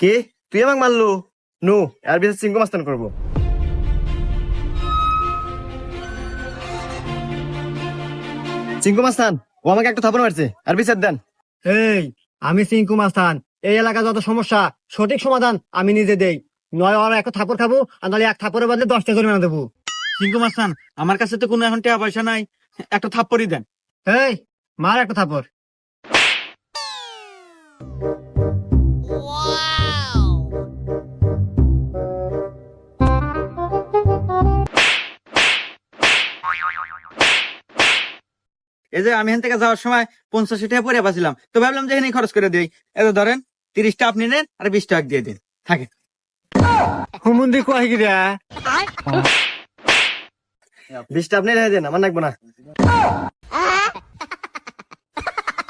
কে তুই আমাকে মারলো? নো, এর বিচার চিঙ্কু মাস্তান করবো। চিঙ্কু মাস্তান, ও আমাকে একটা থাপড় মারছে, আর বিচার দেন। এই, আমি সিংকু মাস্তান। এই এলাকা যত সমস্যা সঠিক সমাধান আমি নিজে দেই। নয় ওরা একটা থাপড় খাবো, আর নাহলে এক থাপড়ের বদলে 10টা জরিমানা দেবো। সিংকু মাস্তান, আমার কাছে তো কোনো এখন টাকা পয়সা নাই, একটা থাপ্পড়ই দেন। এই, মার একটা থাপড়। এই যে আমি এখান থেকে যাওয়ার সময় 85 টাকা পরে পাচ্ছিলাম, তো ভাবলাম যে এখানে খরচ করে দিই। এই যে ধরেন 30 টাকা আপনি নেন আর 20 টাকা দিয়ে দিন, থাকে। হুমুন্দি কয় গিরা? 20টা আপনি রেখে দেন, আমার লাগবে না।